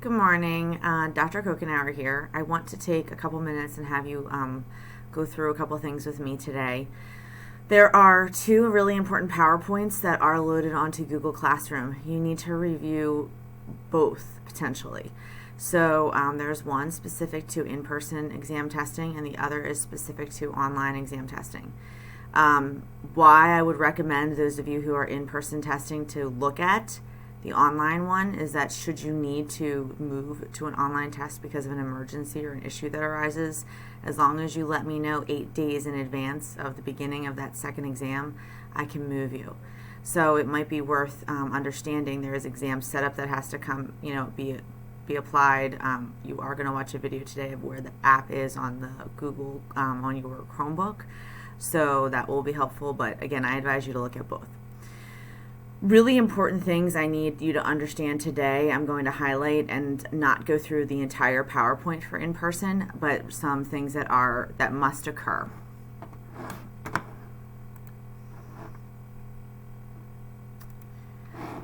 Good morning, Dr. Kokenauer here. I want to take a couple minutes and have you go through a couple things with me today. There are two really important PowerPoints that are loaded onto Google Classroom. You need to review both potentially. So there's one specific to in-person exam testing and the other is specific to online exam testing. Why I would recommend those of you who are in-person testing to look at the online one is that should you need to move to an online test because of an emergency or an issue that arises, as long as you let me know 8 days in advance of the beginning of that second exam, I can move you. So it might be worth understanding there is exam setup that has to come, be applied. You are going to watch a video today of where the app is on the Google, on your Chromebook. So that will be helpful, but again, I advise you to look at both. Really important things I need you to understand today. I'm going to highlight and not go through the entire PowerPoint for in-person, but some things that must occur.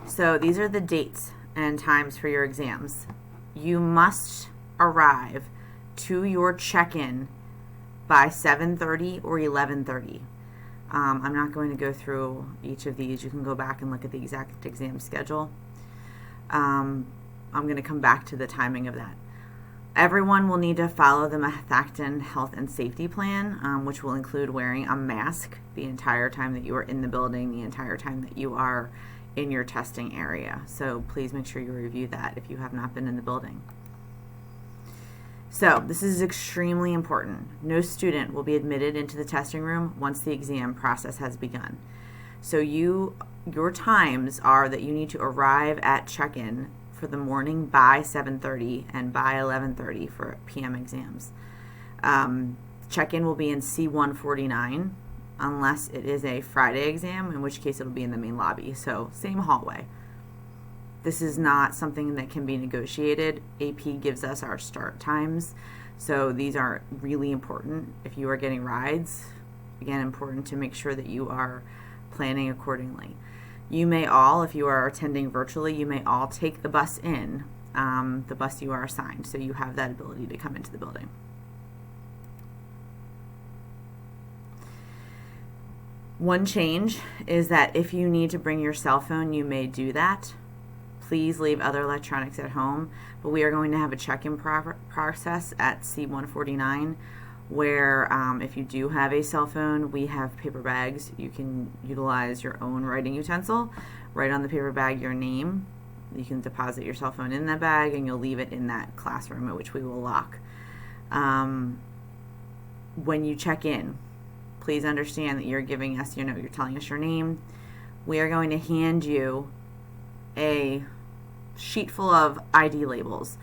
So these are the dates and times for your exams. You must arrive to your check-in by 7:30 or 11:30. I'm not going to go through each of these. You can go back and look at the exact exam schedule. I'm going to come back to the timing of that. Everyone will need to follow the Methacton Health and Safety Plan, which will include wearing a mask the entire time that you are in the building, the entire time that you are in your testing area. So please make sure you review that if you have not been in the building. So this is extremely important. No student will be admitted into the testing room once the exam process has begun. So your times are that you need to arrive at check-in for the morning by 7:30 and by 11:30 for PM exams. Check-in will be in C149 unless it is a Friday exam, in which case it'll be in the main lobby. So same hallway. This is not something that can be negotiated. AP gives us our start times, so these are really important. If you are getting rides, again, important to make sure that you are planning accordingly. You may all, if you are attending virtually, you may all take the bus in, the bus you are assigned, so you have that ability to come into the building. One change is that if you need to bring your cell phone, you may do that. Please leave other electronics at home, but we are going to have a check-in process at C149 where if you do have a cell phone, we have paper bags. You can utilize your own writing utensil, write on the paper bag your name. You can deposit your cell phone in that bag and you'll leave it in that classroom, at which we will lock. When you check in, please understand that you're giving us, you're telling us your name. We are going to hand you a sheet full of ID labels.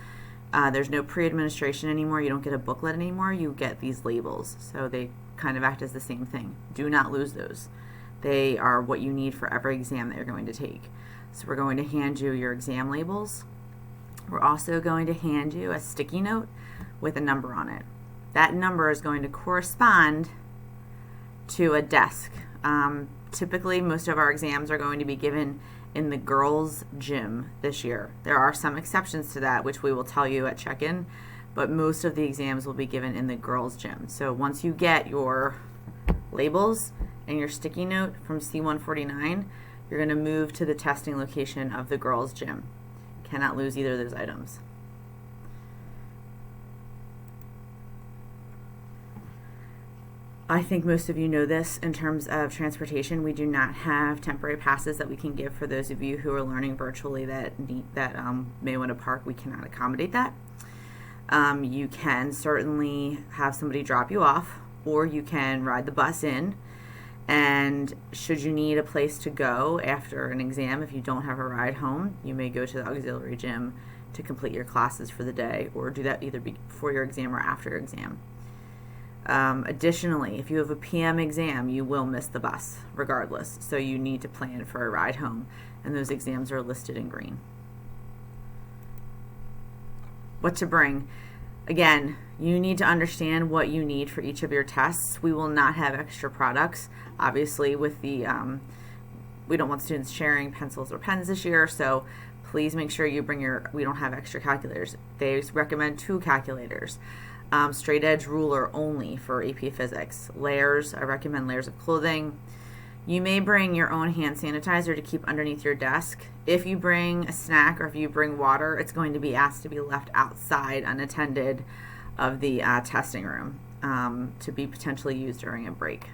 There's no pre-administration anymore. You don't get a booklet anymore. You get these labels. So they kind of act as the same thing. Do not lose those. They are what you need for every exam that you're going to take. So we're going to hand you your exam labels. We're also going to hand you a sticky note with a number on it. That number is going to correspond to a desk. Typically, most of our exams are going to be given in the girls' gym this year. There are some exceptions to that, which we will tell you at check-in, but most of the exams will be given in the girls' gym. So once you get your labels and your sticky note from C149, you're going to move to the testing location of the girls' gym. Cannot lose either of those items. I think most of you know this in terms of transportation. We do not have temporary passes that we can give for those of you who are learning virtually that may want to park. We cannot accommodate that. You can certainly have somebody drop you off, or you can ride the bus in. And should you need a place to go after an exam, if you don't have a ride home, you may go to the auxiliary gym to complete your classes for the day, or do that either before your exam or after your exam. Additionally, if you have a PM exam, you will miss the bus regardless, so you need to plan for a ride home, and those exams are listed in green. What to bring? Again, you need to understand what you need for each of your tests. We will not have extra products. Obviously, with the we don't want students sharing pencils or pens this year, so please make sure you bring we don't have extra calculators. They recommend 2 calculators. Straight edge ruler only for AP Physics. Layers, I recommend layers of clothing. You may bring your own hand sanitizer to keep underneath your desk. If you bring a snack or if you bring water, it's going to be asked to be left outside unattended of the testing room to be potentially used during a break.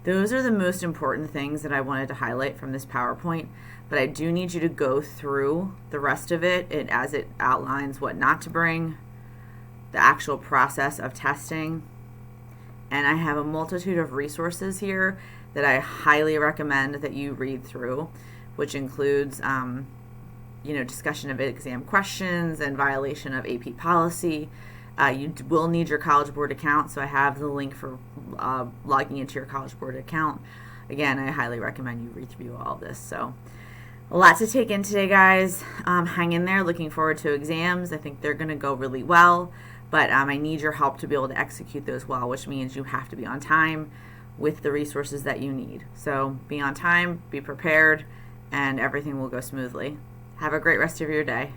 Those are the most important things that I wanted to highlight from this PowerPoint, but I do need you to go through the rest of it as it outlines what not to bring, the actual process of testing, and I have a multitude of resources here that I highly recommend that you read through, which includes discussion of exam questions and violation of AP policy. You will need your College Board account, so I have the link for logging into your College Board account. Again, I highly recommend you read through all of this. So a lot to take in today, guys. Hang in there. Looking forward to exams. I think they're going to go really well, but I need your help to be able to execute those well, which means you have to be on time with the resources that you need. So be on time, be prepared, and everything will go smoothly. Have a great rest of your day.